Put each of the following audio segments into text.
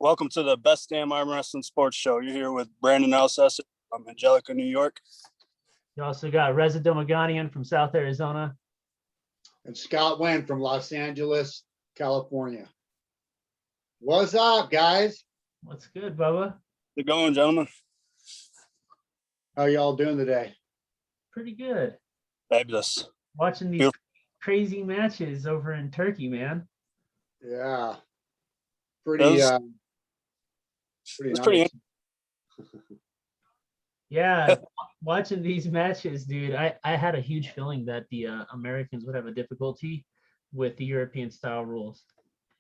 Welcome to the Best Damn Arm Wrestling Sports Show. You're here with Brandon Ellsessor from Angelica, New York. You also got Reza Domaganian from South Arizona. And Scott Wynn from Los Angeles, California. What's up, guys? What's good, Bubba? How's it going, gentlemen? How y'all doing today? Pretty good. Fabulous. Watching these crazy matches over in Turkey, man. Yeah. Pretty nice. Yeah, watching these matches, dude, I had a huge feeling that the Americans would have a difficulty with the European style rules.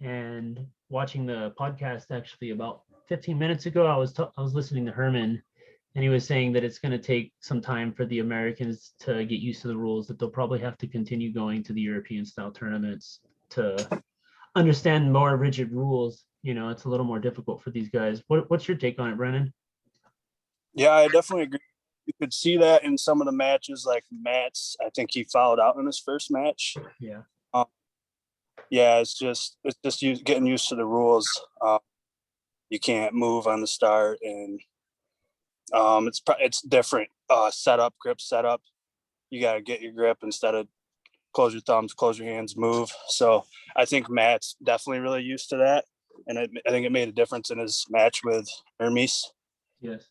And watching the podcast actually about 15 minutes ago, I was listening to Herman, and he was saying that it's going to take some time for the Americans to get used to the rules, that they'll probably have to continue going to the European style tournaments to understand more rigid rules. You know, it's a little more difficult for these guys. What's your take on it, Brennan? Yeah, I definitely agree. You could see that in some of the matches, like Matt's. I think he fouled out in his first match. Yeah. Yeah, it's just getting used to the rules. You can't move on the start, and it's different. Grip setup. You got to get your grip instead of close your thumbs, close your hands, move. So I think Matt's definitely really used to that, and I think it made a difference in his match with Hermes. Yes.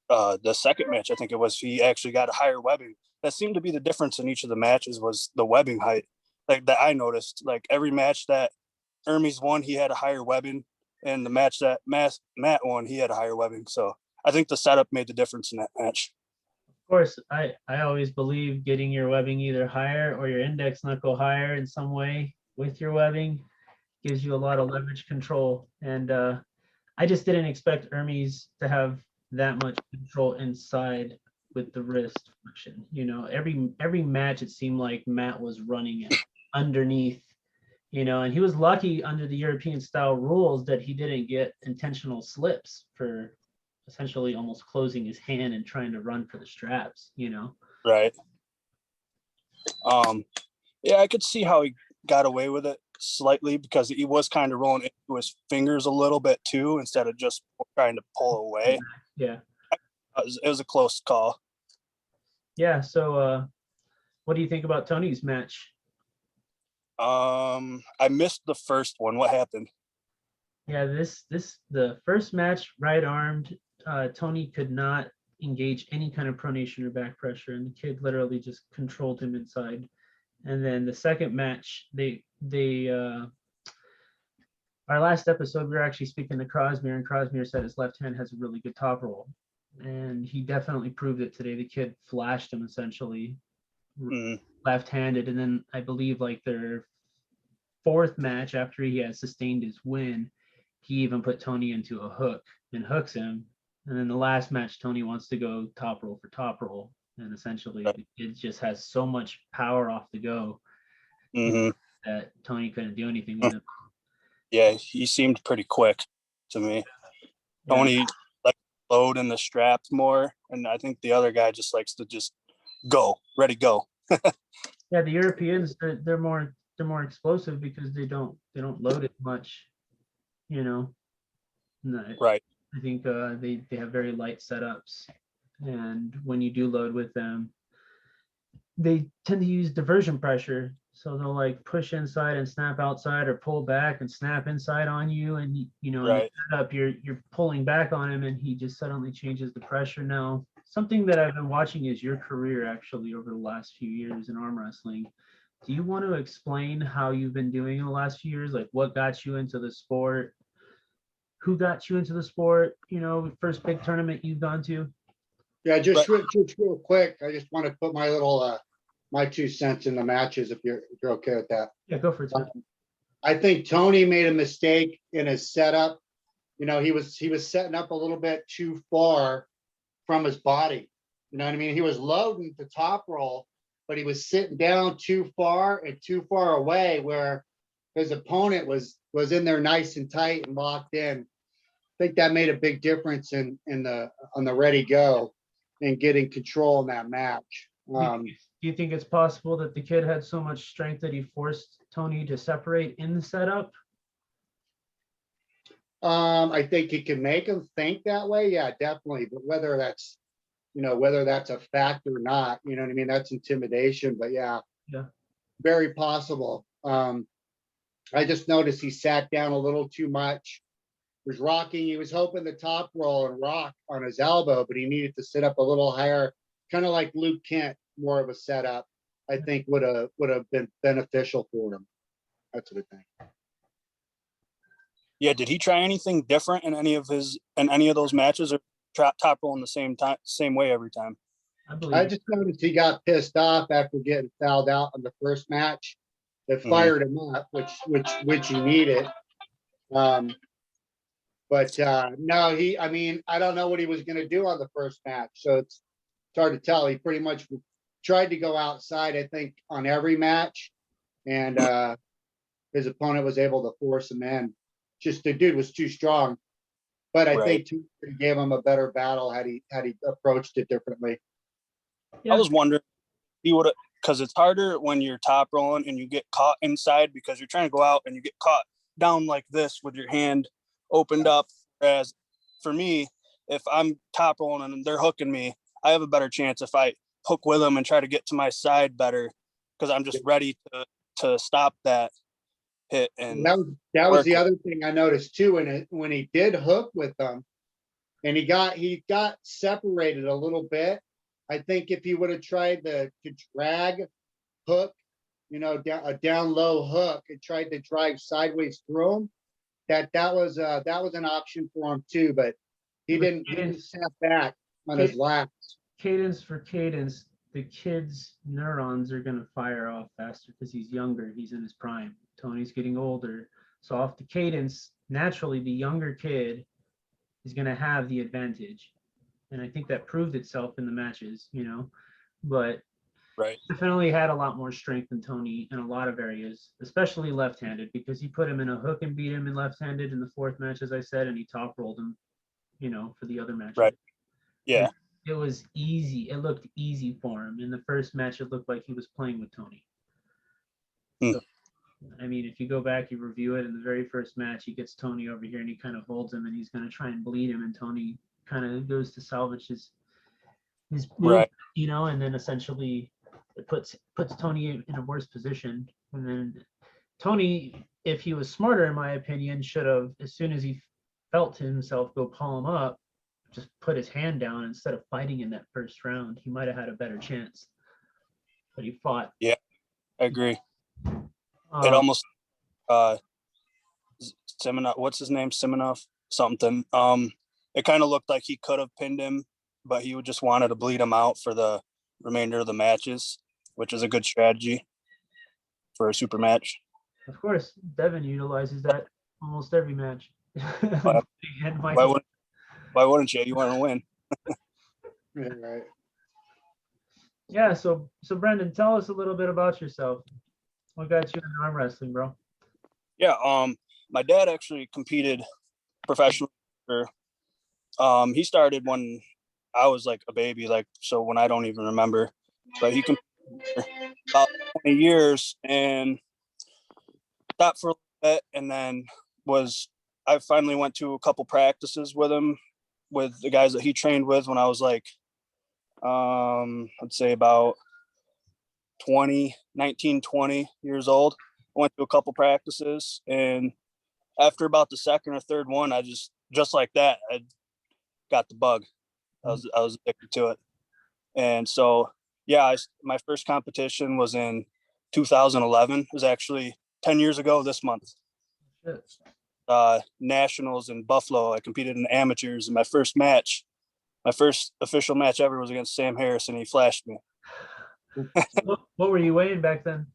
The second match, I think it was, he actually got a higher webbing. That seemed to be the difference in each of the matches, was the webbing height. Like that I noticed. Like every match that Hermes won, he had a higher webbing, and the match that Matt won, he had a higher webbing. So I think the setup made the difference in that match. Of course, I always believe getting your webbing either higher or your index knuckle higher in some way with your webbing gives you a lot of leverage control. And I just didn't expect Hermes to have that much control inside with the wrist function. You know, every match it seemed like Matt was running it underneath, you know, and he was lucky under the European style rules that he didn't get intentional slips for essentially almost closing his hand and trying to run for the straps, you know. Right. Yeah, I could see how he got away with it slightly, because he was kind of rolling into his fingers a little bit too, instead of just trying to pull away. Yeah. It was a close call. Yeah. So what do you think about Tony's match? I missed the first one. What happened? Yeah, the first match, right armed, Tony could not engage any kind of pronation or back pressure, and the kid literally just controlled him inside. And then the second match, our last episode, we were actually speaking to Crosmere, and Crosmere said his left hand has a really good top roll, and he definitely proved it today. The kid flashed him essentially left-handed, and then I believe like their fourth match after he had sustained his win, he even put Tony into a hook and hooks him. And then the last match, Tony wants to go top roll for top roll, and essentially it just has so much power off the go that Tony couldn't do anything with him. Yeah, he seemed pretty quick to me. Yeah. Tony like load in the straps more, and I think the other guy just likes to just go, ready, go. Yeah, the Europeans, they're more explosive because they don't load it much, you know. Right. I think they have very light setups, and when you do load with them, they tend to use diversion pressure. So they'll like push inside and snap outside, or pull back and snap inside on you, and you know, in the setup, you're pulling back on him, and he just suddenly changes the pressure. Now, something that I've been watching is your career actually over the last few years in arm wrestling. Do you want to explain how you've been doing in the last few years? Like what got you into the sport? Who got you into the sport? You know, first big tournament you've gone to? Yeah, just real quick. I just want to put my little my 2 cents in the matches, if you're okay with that. Yeah, go for it. I think Tony made a mistake in his setup. You know, he was setting up a little bit too far from his body. You know what I mean? He was loading the top roll, but he was sitting down too far and too far away, where his opponent was in there nice and tight and locked in. I think that made a big difference on the ready go and getting control in that match. Do you think it's possible that the kid had so much strength that he forced Tony to separate in the setup? I think it can make them think that way. Yeah, definitely. But whether that's, whether that's a fact or not, you know what I mean? That's intimidation, but yeah, Yeah. very possible. I just noticed he sat down a little too much, was rocking. He was hoping the top roll and rock on his elbow, but he needed to sit up a little higher, kind of like Luke Kent, more of a setup, I think would have been beneficial for him. That's what I think. Yeah, did he try anything different in any of those matches, or top rolling the same way every time? I believe I just noticed he got pissed off after getting fouled out on the first match. That fired him up, which he needed. But no, I mean, I don't know what he was going to do on the first match, so it's hard to tell. He pretty much tried to go outside, I think, on every match, and his opponent was able to force him in. Just the dude was too strong, but I think he gave him a better battle had he approached it differently. I was wondering he would have, because it's harder when you're top rolling and you get caught inside because you're trying to go out and you get caught down like this with your hand opened up. Whereas for me, if I'm top rolling and they're hooking me, I have a better chance if I hook with them and try to get to my side better because I'm just ready to stop that hit. And that was the other thing I noticed too. When he did hook with them, and he got separated a little bit. I think if he would have tried to drag hook, a down low hook and tried to drive sideways through him, that was an option for him too. But he didn't snap back on his lats. Cadence for cadence, the kid's neurons are going to fire off faster because he's younger. He's in his prime. Tony's getting older. So off the cadence, naturally, the younger kid is going to have the advantage. And I think that proved itself in the matches, but definitely had a lot more strength than Tony in a lot of areas, especially left-handed, because he put him in a hook and beat him in left-handed in the fourth match, as I said, and he top rolled him, for the other matches. Right. Yeah. It was easy. It looked easy for him. In the first match, it looked like he was playing with Tony. So, I mean, if you go back, you review it in the very first match, he gets Tony over here and he kind of holds him and he's going to try and bleed him, and Tony kind of goes to salvage his move, and then essentially it puts Tony in a worse position. And then Tony, if he was smarter, in my opinion, should have, as soon as he felt himself go palm up, just put his hand down instead of fighting in that first round. He might have had a better chance, but he fought. Yeah, I agree. It almost Simonov, what's his name? Simonov something. It kind of looked like he could have pinned him, but he just wanted to bleed him out for the remainder of the matches, which is a good strategy for a super match. Of course, Devin utilizes that almost every match. Why wouldn't you? You want to win. Yeah, right. Yeah, so Brandon, tell us a little bit about yourself. What got you into arm wrestling, bro? Yeah, my dad actually competed professionally. He started when I was like a baby, so when I don't even remember. But he competed for about 20 years and stopped for a little bit, and then I finally went to a couple practices with him, with the guys that he trained with when I was like, I'd say about 20 years old. I went to a couple practices, and after about the second or third one, I just like that, I got the bug. I was addicted to it. And so, yeah, my first competition was in 2011. It was actually 10 years ago this month. Nationals in Buffalo. I competed in amateurs, and my first official match ever was against Sam Harris, and he flashed me. What were you weighing back then?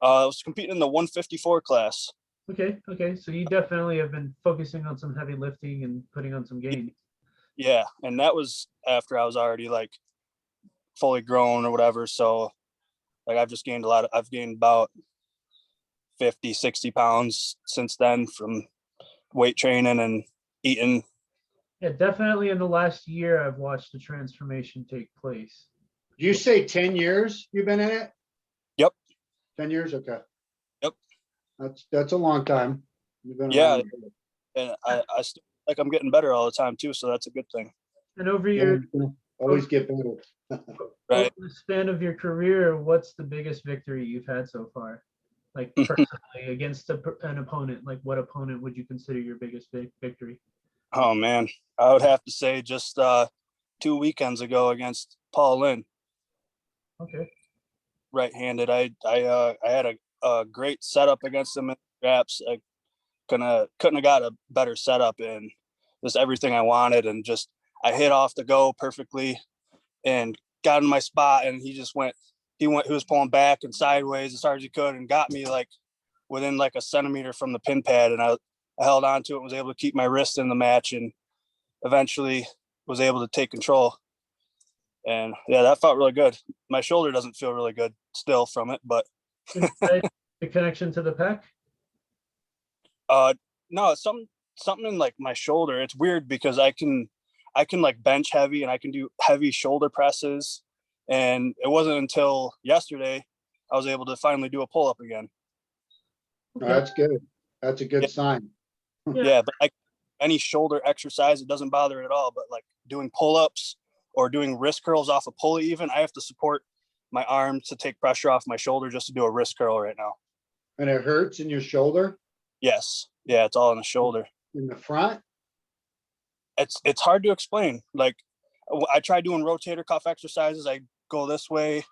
I was competing in the 154 class. Okay. So you definitely have been focusing on some heavy lifting and putting on some gains. Yeah, and that was after I was already like fully grown or whatever. So like I've gained about 50, 60 pounds since then from weight training and eating. Yeah, definitely in the last year, I've watched the transformation take place. You say 10 years you've been in it? Yep. 10 years? Okay. Yep. That's a long time. Yeah. and I still like I'm getting better all the time too. So that's a good thing. And over Yeah, your always get better. Right. over the span of your career, what's the biggest victory you've had so far? Like personally against an opponent, like what opponent would you consider your biggest victory? Oh man, I would have to say just 2 weekends ago against Paul Lynn, Okay. right-handed. I had a great setup against him in straps. I couldn't have got a better setup, and just everything I wanted, and just I hit off the go perfectly and got in my spot, and he was pulling back and sideways as hard as he could and got me like within like a centimeter from the pin pad, and I held on to it and was able to keep my wrist in the match, and eventually was able to take control. And yeah, that felt really good. My shoulder doesn't feel really good still from it, but The connection to the pec? no, it's something in like my shoulder. It's weird because I can like bench heavy and I can do heavy shoulder presses. And it wasn't until yesterday I was able to finally do a pull up again. Oh, that's good. That's a good Yeah. sign. Yeah, but like any shoulder exercise, it doesn't bother it at all. But like doing pull ups or doing wrist curls off a pulley, even I have to support my arm to take pressure off my shoulder just to do a wrist curl right now. And it hurts in your shoulder, Yes. Yeah, it's all in the shoulder. in the front. It's hard to explain. Like I try doing rotator cuff exercises. I go this way,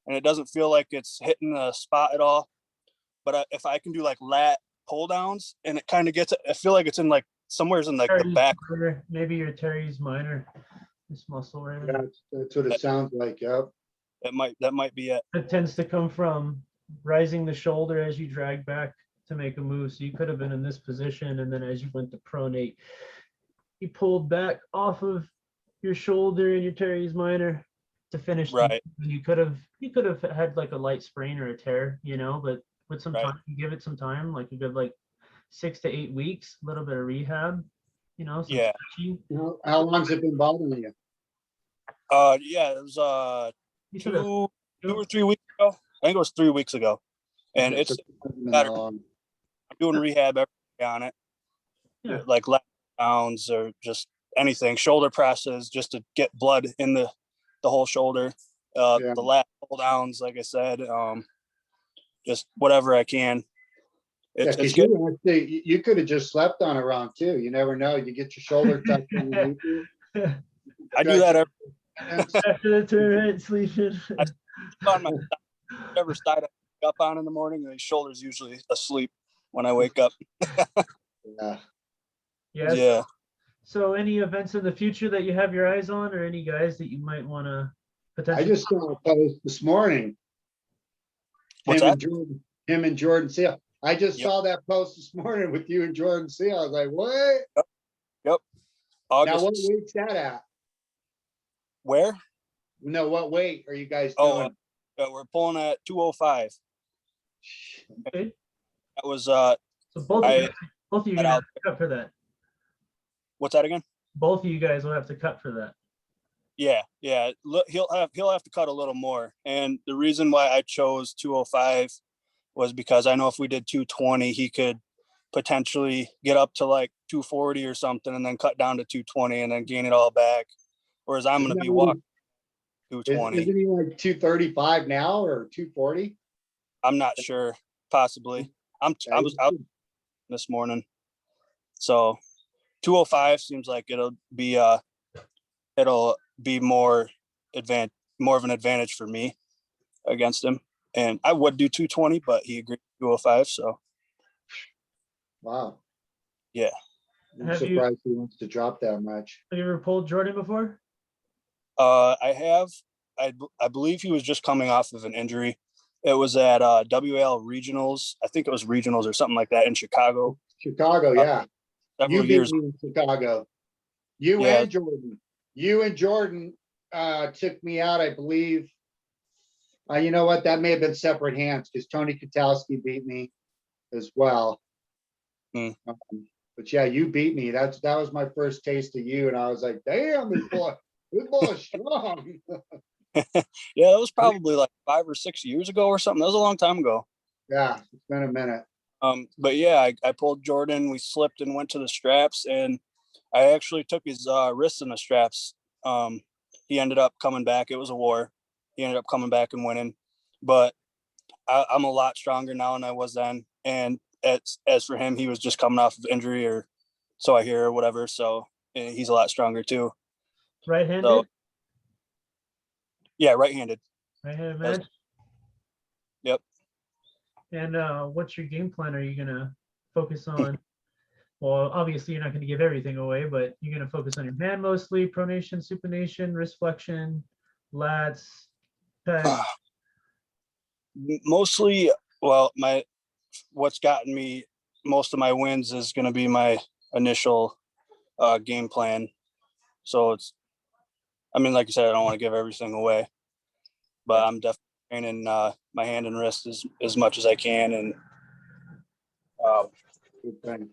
and it doesn't feel like it's hitting the spot at all. But if I can do like lat pull downs, and it kind of gets, I feel like it's in like somewhere's in like the back. Maybe your teres minor, this muscle right Yeah, here. that's what it sounds like. Yep. That might be it. It tends to come from rising the shoulder as you drag back to make a move. So you could have been in this position, and then as you went to pronate, you pulled back off of your shoulder and your teres minor to finish. Right. You could have had like a light sprain or a tear, but with some time, you give it some time, like a good like 6 to 8 weeks, a little bit of rehab, some Yeah. stretching. How long's it been bothering you? Yeah, it was You should have 2 or 3 weeks ago. I think it was 3 weeks ago. And Okay, it's so it hasn't been better. that long. I'm doing rehab every day on it. Yeah. Like lat downs or just anything, shoulder presses, just to get blood in the whole shoulder. Yeah. The lat pull downs, like I said, just whatever I can. Yeah, It's because good. you could have just slept on it wrong too. You never know. You get your shoulder tucked underneath you. I do that every after the tournament, sleeping. on my ever side I wake up on in the morning, and my shoulder's usually asleep when I wake up. Yeah. Yes. Yeah. So any events in the future that you have your eyes on, or any guys that you might want to I potentially? just saw a post this morning. What's Him that? and Jordin Sill. I just Yep. saw that post this morning with you and Jordin Sill. I was like, what? Yep. Now, August. what weight's that at? Where? No, what weight are you guys Oh, doing? we're pulling at 205. Okay. That was So both of you That gonna have out- to cut for that. what's that again? Both of you guys will have to cut for that. Yeah. He'll have to cut a little more. And the reason why I chose 205 was because I know if we did 220, he could potentially get up to like 240 or something, and then cut down to 220 and then gain it all back. Whereas I'm going to be walking 220. Isn't he like 235 now or 240? I'm not sure. Possibly. I was out this morning. So 205 seems like it'll be more of an advantage for me against him. And I would do 220, but he agreed 205. So Wow. Yeah. I'm Have you- surprised he wants to drop that much. Have you ever pulled Jordin before? I have. I believe he was just coming off of an injury. It was at WL Regionals. I think it was Regionals or something like that in Chicago. Chicago, yeah. Several You years. beat me in Chicago. You Yeah. and Jordin. You and Jordin took me out, I believe. You know what? That may have been separate hands because Tony Kotowski beat me as well. Hmm. But yeah, you beat me. That was my first taste of you, and I was like, "Damn, this boy's strong." Yeah, that was probably like 5 or 6 years ago or something. That was a long time ago. Yeah, it's been a minute. But yeah, I pulled Jordin. We slipped and went to the straps, and I actually took his wrists in the straps. He ended up coming back. It was a war. He ended up coming back and winning. But I'm a lot stronger now than I was then. And as for him, he was just coming off of injury, or so I hear, or whatever. So he's a lot stronger too. Right-handed? So yeah, right-handed. Right-handed That was- match? Yep. And what's your game plan? Are you gonna focus on? Well, obviously you're not going to give everything away, but you're going to focus on your hand mostly, pronation, supination, wrist flexion, lats, pec. Mostly, well, what's gotten me most of my wins is going to be my initial game plan. So I mean, like I said, I don't want to give everything away, but I'm definitely training my hand and wrist as much as I can, and Good thing.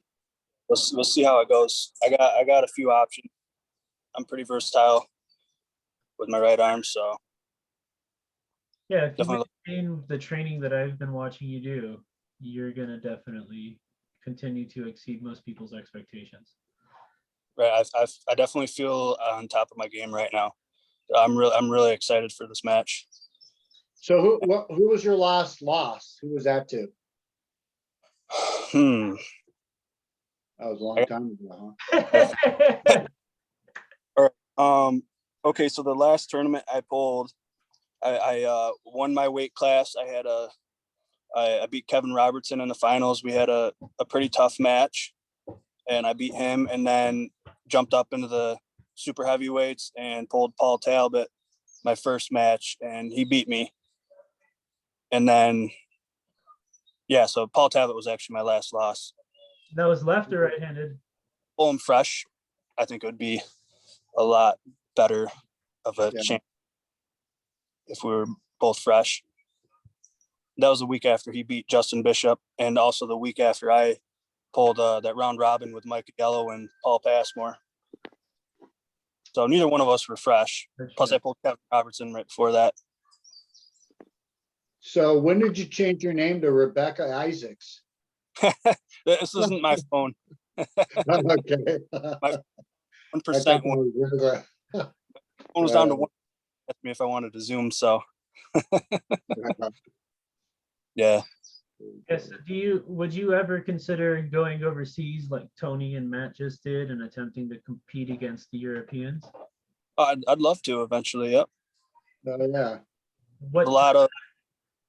we'll see how it goes. I got a few options. I'm pretty versatile with my right arm, so Yeah, if you definitely. maintain the training that I've been watching you do, you're going to definitely continue to exceed most people's expectations. Right, I definitely feel on top of my game right now. I'm really excited for this match. So who was your last loss? Who was that to? Hmm. That was a long time ago, huh? Okay, so the last tournament I pulled, I won my weight class. I beat Kevin Robertson in the finals. We had a pretty tough match, and I beat him, and then jumped up into the super heavyweights and pulled Paul Talbot my first match, and he beat me. And then, yeah, so Paul Talbot was actually my last loss. That was left or right-handed? Pull him fresh, I think it would be a lot better of a chance if we were both fresh. That was the week after he beat Justin Bishop, and also the week after I pulled that round robin with Mike Gallo and Paul Passmore. So neither one of us were fresh. Plus, I pulled Kevin Robertson right before that. So when did you change your name to Rebecca Isaacs? This isn't my phone. Okay. My 1% one was down to one. Asked me if I wanted to Zoom, so yeah. Yes. Would you ever consider going overseas like Tony and Matt just did and attempting to compete against the Europeans? I'd love to eventually. Yep. Oh, yeah. What A lot of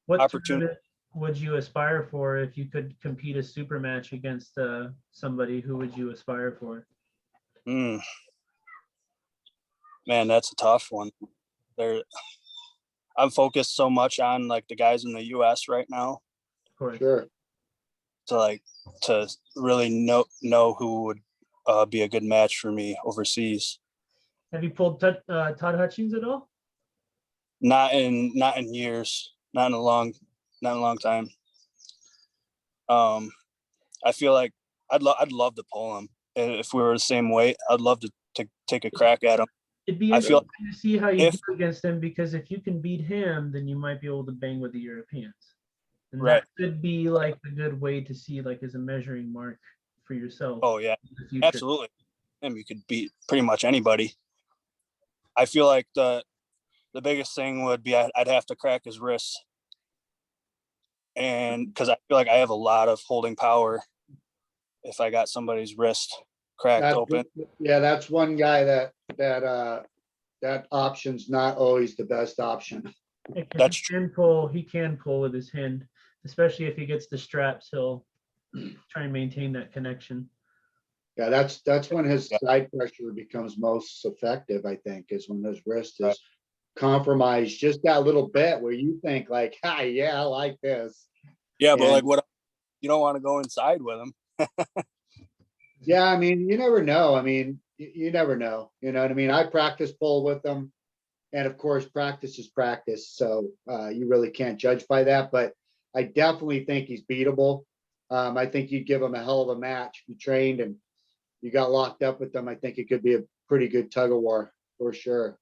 what opportunity. tournament would you aspire for if you could compete a super match against somebody? Who would you aspire for? Man, that's a tough one. I'm focused so much on like the guys in the US right now. Of course. Sure. To really know who would be a good match for me overseas. Have you pulled Todd Hutchings at all? Not in years. Not in a long time. I feel like I'd love to pull him if we were the same weight. I'd love to take a crack at him. It'd be I feel interesting to see how you do against him, because if you can beat him, then you might be able to bang with the Europeans. And right. that could be like a good way to see like as a measuring mark for yourself. Oh yeah, in the future. absolutely. And you could beat pretty much anybody. I feel like the biggest thing would be I'd have to crack his wrists, and because I feel like I have a lot of holding power if I got somebody's wrist cracked open. Yeah, that's one guy that option's not always the best option. That's true. He can pull with his hand, especially if he gets the straps. He'll try and maintain that connection. Yeah, that's when his side pressure becomes most effective, I think, is when his wrist is compromised just that little bit where you think like, hi, yeah, I like this. Yeah, but like what, you don't want to go inside with him. Yeah, I mean, you never know. I mean, you never know. You know what I mean? I practice pull with them. And of course, practice is practice. So you really can't judge by that. But I definitely think he's beatable. I think you'd give him a hell of a match if you trained and you got locked up with them. I think it could be a pretty good tug of war for sure.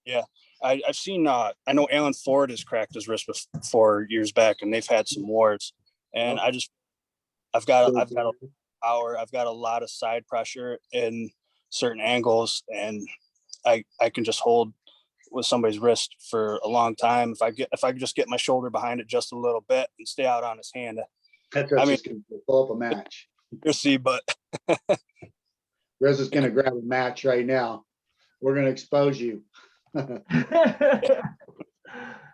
Yeah, I've seen. I know Alan Ford has cracked his wrist before years back, and they've had some wars. And I've got a power. I've got a lot of side pressure in certain angles, and I can just hold with somebody's wrist for a long time. If I just get my shoulder behind it just a little bit and stay out on his hand. That's what's just going to pull up a match. You'll see, but Riz is going to grab a match right now. We're going to expose you. I'm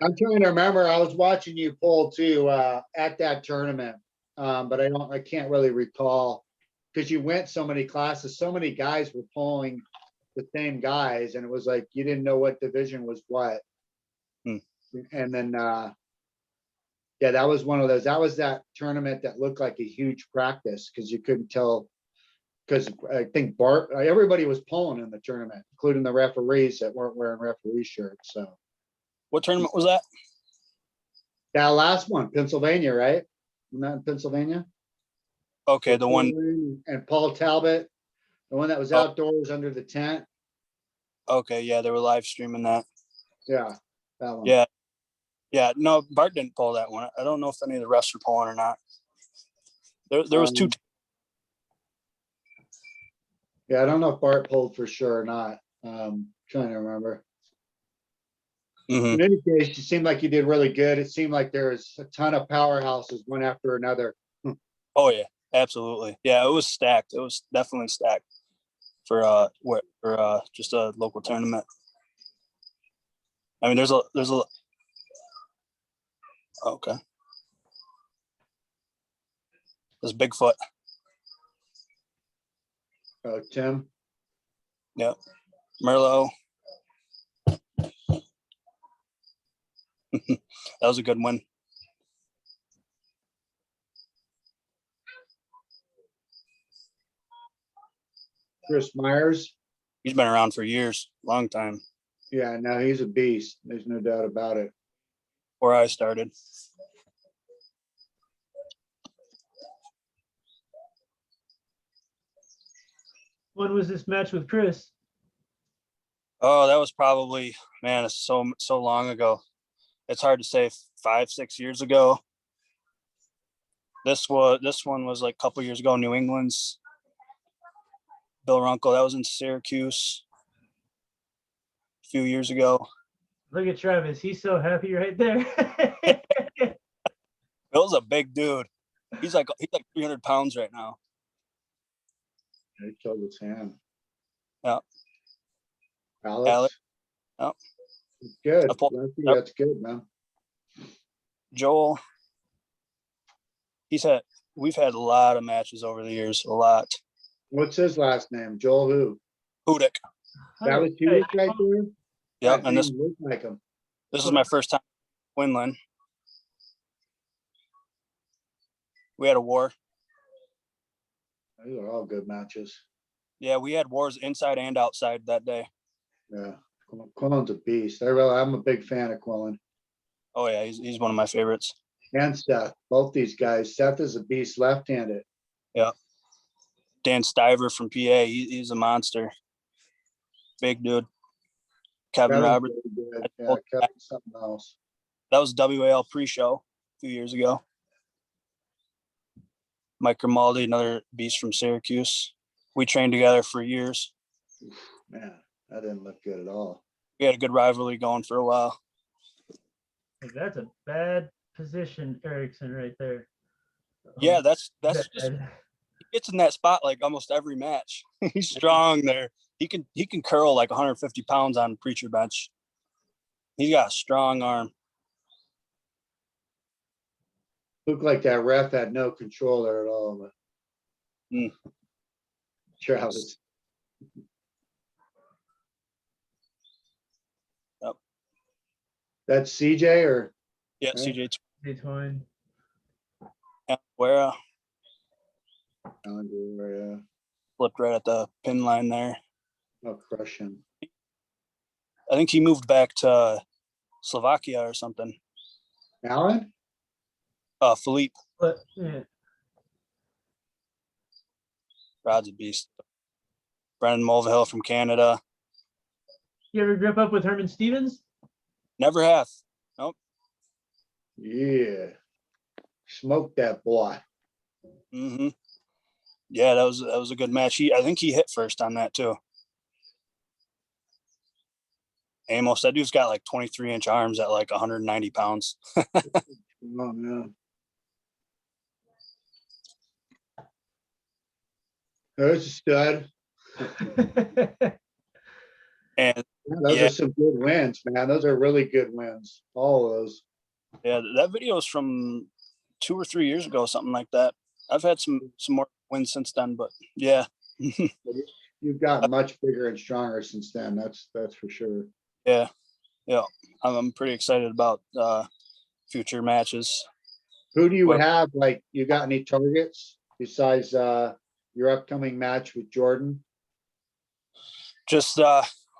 trying to remember. I was watching you pull too at that tournament, but I can't really recall because you went so many classes. So many guys were pulling the same guys, and it was like you didn't know what division was what. And then, yeah, that was one of those. That was that tournament that looked like a huge practice because you couldn't tell. Because I think everybody was pulling in the tournament, including the referees that weren't wearing referee shirts. So, what tournament was that? that last one, Pennsylvania, right? Not in Pennsylvania. Okay, the one. And Paul Talbot, the one that was outdoors under the tent. Okay, yeah, they were live streaming that. Yeah, that one. Yeah. No, Bart didn't pull that one. I don't know if any of the refs were pulling or not. There was two. Yeah, I don't know if Bart pulled for sure or not. Trying to remember. In any case, you seemed like you did really good. It seemed like there was a ton of powerhouses, one after another. Oh yeah, absolutely. Yeah, it was stacked. It was definitely stacked for just a local tournament. I mean, there's a okay. There's Bigfoot. Oh, Tim. Yep. Merlot. That was a good one. Chris Myers. He's been around for years, long time. Yeah, no, he's a beast. There's no doubt about it. Where I started. When was this match with Chris? Oh, that was probably, man, it's so long ago. It's hard to say, 5-6 years ago. This one was like a couple years ago, New England's Bill Runkle. That was in Syracuse a few years ago. Look at Travis. He's so happy right there. Bill's a big dude. He's like 300 pounds right now. He killed his hand. Yeah. Alex. Yep. Good. That's good, man. Joel. We've had a lot of matches over the years. A lot. What's his last name? Joel who? Hudick. That was Hudick right there? Yep. And this looked like him. This is my first time in Quinlan. We had a war. These are all good matches. Yeah, we had wars inside and outside that day. Yeah. Quillen's a beast. I'm a big fan of Quillen. Oh yeah, he's one of my favorites. And Seth, both these guys. Seth is a beast left-handed. Yeah. Dan Stiver from PA, he's a monster. Big dude. Kevin Roberts. Really yeah, Kevin's something else. That was WAL pre-show a few years ago. Mike Grimaldi, another beast from Syracuse. We trained together for years. Man, that didn't look good at all. We had a good rivalry going for a while. That's a bad position, Erickson, right there. Yeah, that's just, he gets in that spot like almost every match. He's strong there. He can curl like 150 pounds on preacher bench. He's got a strong arm. Looked like that ref had no control there at all. But Travis. Yep. That's CJ or? Yeah, CJ. Twine. Where Yeah. flipped right at the pin line there. I'll crush him. I think he moved back to Slovakia or something. Alan? Philippe. But yeah. Rod's a beast. Brendan Mulvihill from Canada. You ever grip up with Herman Stevens? Never have. Nope. Yeah. Smoke that boy. Mm-hmm. Yeah, that was a good match. I think he hit first on that too. Amos, that dude's got like 23-inch arms at like 190 pounds. Oh, no. There's a stud. And Yeah, those are some good wins, man. Those are really good wins. All of those. yeah, that video is from 2 or 3 years ago, something like that. I've had some more wins since then, but yeah. You've gotten much bigger and stronger since then. That's for sure. Yeah. Yeah. I'm pretty excited about future matches. Who do you Well- have? Like, you got any targets besides your upcoming match with Jordin? Just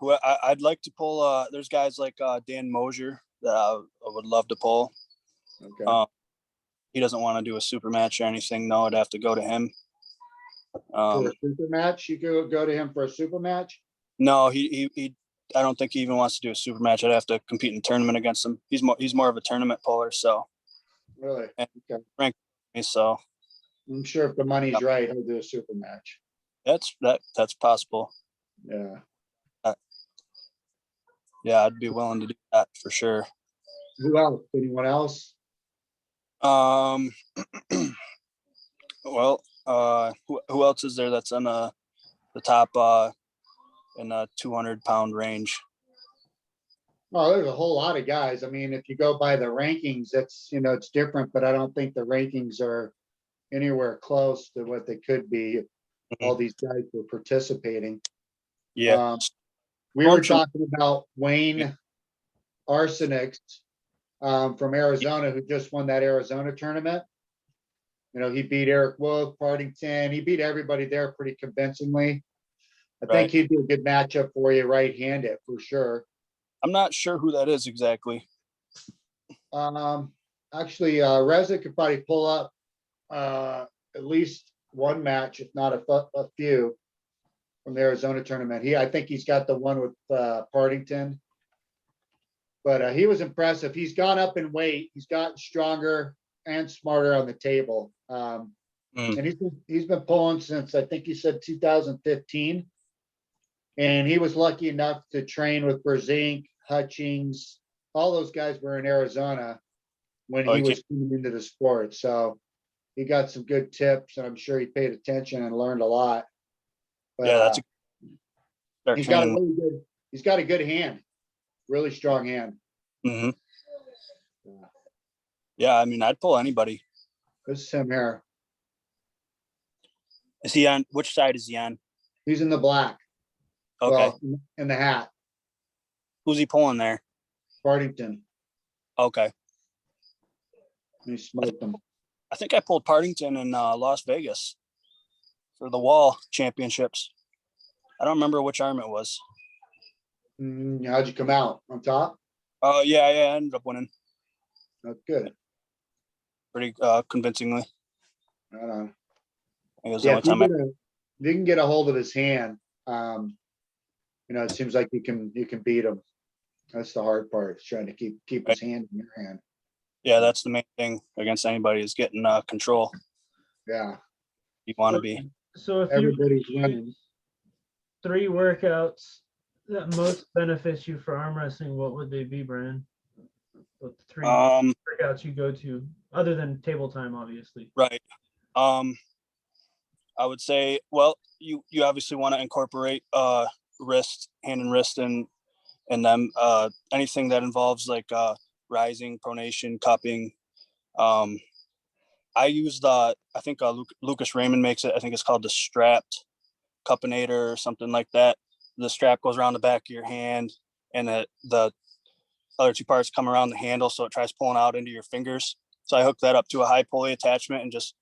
who I'd like to pull. There's guys like Dan Mosier that I would love to pull. Okay. He doesn't want to do a super match or anything. No, I'd have to go to him. For a super match, you could go to him for a super match. No, he I don't think he even wants to do a super match. I'd have to compete in a tournament against him. He's more of a tournament puller, so Really? And- Okay. so I'm sure if the money's right, he'll do a super match. that's possible. Yeah. Yeah, I'd be willing to do that for sure. Who else? Anyone else? Well, who else is there that's on the top in the 200-pound range? Oh, there's a whole lot of guys. I mean, if you go by the rankings, it's different, but I don't think the rankings are anywhere close to what they could be. All these guys were participating. Yeah. We were talking about Wayne Arsenics from Arizona, who just won that Arizona tournament. He beat Eric Wolf, Partington. He beat everybody there pretty convincingly. I think he'd be a good matchup for you, right-handed for sure. I'm not sure who that is exactly. Actually, Reza could probably pull up at least one match, if not a few, from the Arizona tournament. I think he's got the one with Partington. But he was impressive. He's gone up in weight. He's gotten stronger and smarter on the table. And he's been pulling since, I think he said 2015. And he was lucky enough to train with Berzink, Hutchings. All those guys were in Arizona when he was coming into the sport. So he got some good tips, and I'm sure he paid attention and learned a lot. But, yeah, that's he's got a good hand, really strong hand. Mm-hmm. Yeah, I mean, I'd pull anybody. This is him here. Is he on? Which side is he on? He's in the black. Okay. Well, in the hat. Who's he pulling there? Partington. Okay. He smoked him. I think I pulled Partington in Las Vegas for the wall championships. I don't remember which arm it was. How'd you come out? On top? Yeah, I ended up winning That's good. pretty convincingly. I don't know. It was Yeah, the only time if you can get a hold of his hand, it seems like you can beat him. That's the hard part, is trying to keep his hand in your hand. Yeah, that's the main thing against anybody, is getting control. Yeah. You want to be. So if Everybody's you winning. 3 workouts that most benefits you for arm wrestling, what would they be, Brian? What the 3 workouts you go to, other than table time, obviously. Right. I would say, well, you obviously want to incorporate wrist, hand and wrist in them. Anything that involves like rising, pronation, cupping. I use I think Lucas Raymond makes it. I think it's called the strapped cuppinator or something like that. The strap goes around the back of your hand, and the other 2 parts come around the handle, so it tries pulling out into your fingers. So I hook that up to a high pulley attachment and just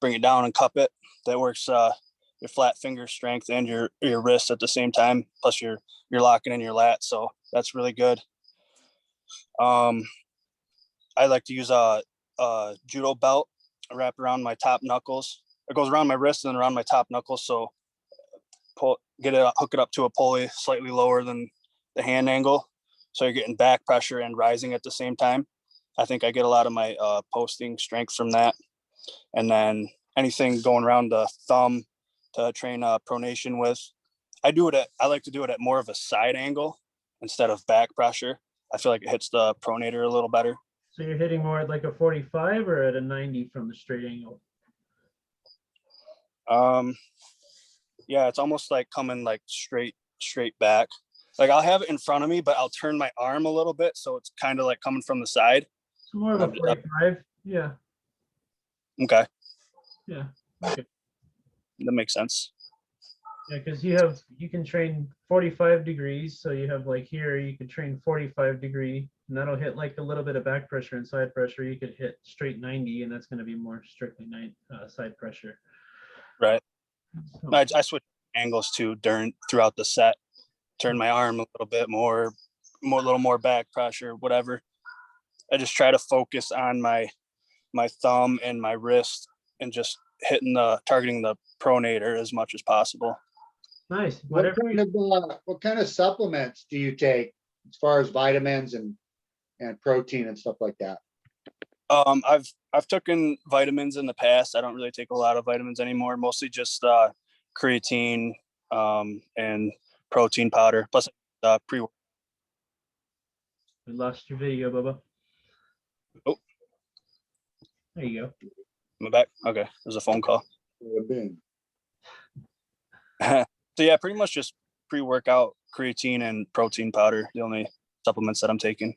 bring it down and cup it. That works your flat finger strength and your wrist at the same time. Plus you're locking in your lat, so that's really good. I like to use a judo belt wrap around my top knuckles. It goes around my wrist and then around my top knuckles. So hook it up to a pulley slightly lower than the hand angle. So you're getting back pressure and rising at the same time. I think I get a lot of my posting strength from that. And then anything going around the thumb to train pronation with. I like to do it at more of a side angle instead of back pressure. I feel like it hits the pronator a little better. So you're hitting more at like a 45 or at a 90 from the straight angle? Yeah, it's almost like coming like straight back. Like I'll have it in front of me, but I'll turn my arm a little bit, so it's kind of like coming from the side. So more of a 45. Yeah. Okay, Yeah. Okay. that makes sense. Yeah, because you can train 45 degrees. So you have like here, you could train 45 degree, and that'll hit like a little bit of back pressure and side pressure. You could hit straight 90, and that's going to be more strictly side pressure. Right. So, I switch angles too throughout the set. Turn my arm a little bit more, a little more back pressure, whatever. I just try to focus on my thumb and my wrist and just targeting the pronator as much as possible. nice. What kind of supplements do you take as far as vitamins and protein and stuff like that? I've taken vitamins in the past. I don't really take a lot of vitamins anymore. Mostly just creatine and protein powder plus pre. We lost your video, Bubba. Oh, there you go. am I back? Okay, there's a phone call. Been. So yeah, pretty much just pre-workout creatine and protein powder. The only supplements that I'm taking.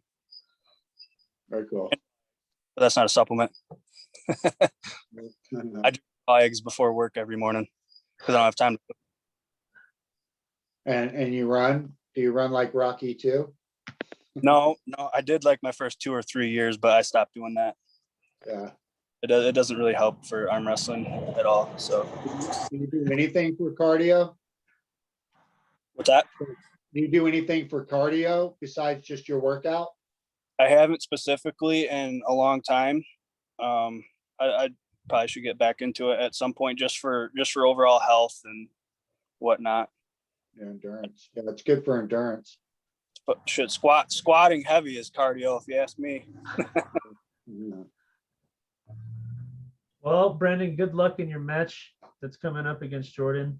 Very cool. But that's not a supplement. I drink eggs before work every morning because I don't have time to. And you run? Do you run like Rocky too? No, I did like my first 2 or 3 years, but I stopped doing that. Yeah. It doesn't really help for arm wrestling at all. So. Do you do anything for cardio? What's that? Do you do anything for cardio besides just your workout? I haven't specifically in a long time. I probably should get back into it at some point just for overall health and whatnot. Yeah, endurance. Yeah, it's good for endurance. But squatting heavy is cardio, if you ask me. Yeah. Well, Brandon, good luck in your match that's coming up against Jordin.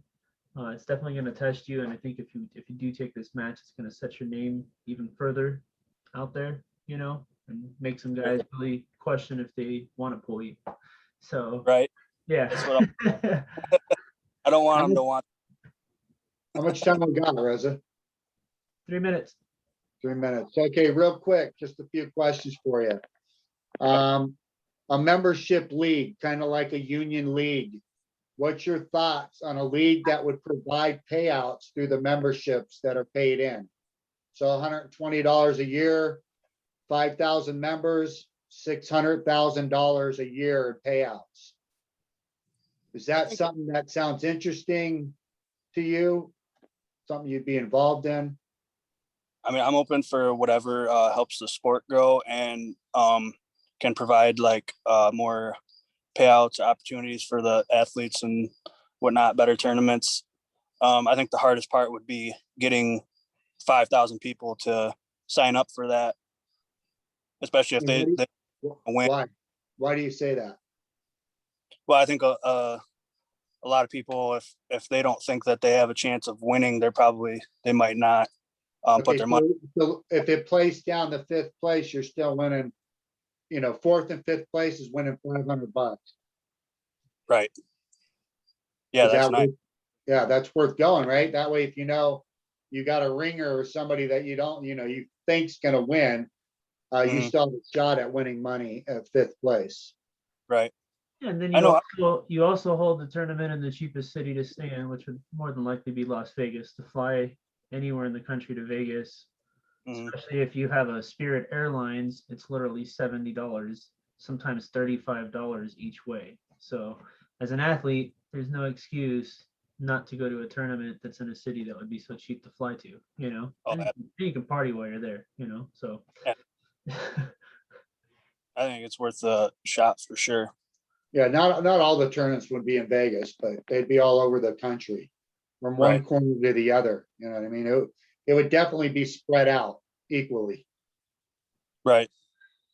It's definitely going to test you, and I think if you do take this match, it's going to set your name even further out there, and make some guys really question if they want to pull you. So Right. yeah, That's what I don't want them to want. How much time we got, Reza? 3 minutes. 3 minutes. Okay, real quick, just a few questions for you. A membership league, kind of like a union league. What's your thoughts on a league that would provide payouts through the memberships that are paid in? So $120 a year, 5,000 members, $600,000 a year in payouts. Is that something that sounds interesting to you? Something you'd be involved in? I mean, I'm open for whatever helps the sport grow and can provide like more payouts, opportunities for the athletes and whatnot, better tournaments. I think the hardest part would be getting 5,000 people to sign up for that, especially if they win. Why do you say that? Well, I think a lot of people, if they don't think that they have a chance of winning, they might not put their money. So if it plays down to 5th place, you're still winning. 4th and 5th place is winning $500. Right. Yeah, that's nice. Yeah, that's worth going, right? That way, if you got a ringer or somebody that you think's gonna win, you still have a shot at winning money at 5th place. Right. And then I know. you also hold the tournament in the cheapest city to stay in, which would more than likely be Las Vegas. To fly anywhere in the country to Vegas, especially if you have a Spirit Airlines, it's literally $70, sometimes $35 each way. So as an athlete, there's no excuse not to go to a tournament that's in a city that would be so cheap to fly to, and you can party while you're there, so. Yeah. I think it's worth a shot for sure. Yeah, not all the tournaments would be in Vegas, but they'd be all over the country from one corner to the other. You know what I mean? It would definitely be spread out equally. Right.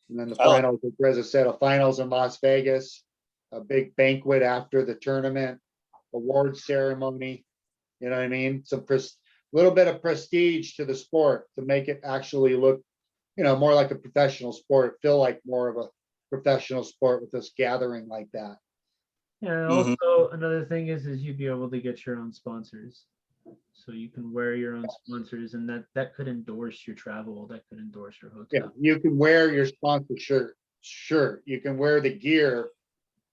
And then the finals, as Reza said, a finals in Las Vegas, a big banquet after the tournament, award ceremony. You know what I mean? Some little bit of prestige to the sport to make it actually look, more like a professional sport, feel like more of a professional sport with this gathering like that. Yeah, Mhm. also another thing is you'd be able to get your own sponsors. So you can wear your own sponsors, and that could endorse your travel, that could endorse your Yeah, hotel. you can wear your sponsor shirt. Sure, you can wear the gear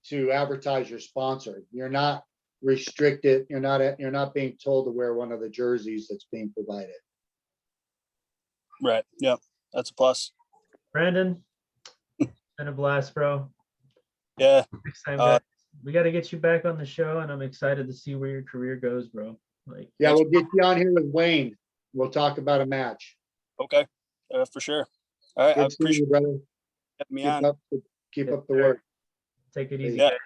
to advertise your sponsor. You're not restricted. You're not being told to wear one of the jerseys that's being provided. Right. Yep. That's a plus. Brandon, been a blast, bro. Yeah. Next time, Uh, guys, we got to get you back on the show, and I'm excited to see where your career goes, bro. Like, Yeah, Thanks. we'll get you on here with Wayne. We'll talk about a match. Okay. For sure. All right. I Good seeing appreciate you, brother. you having me Keep on. up, keep Yes, up the sir. work. Take it easy, Yeah. guys.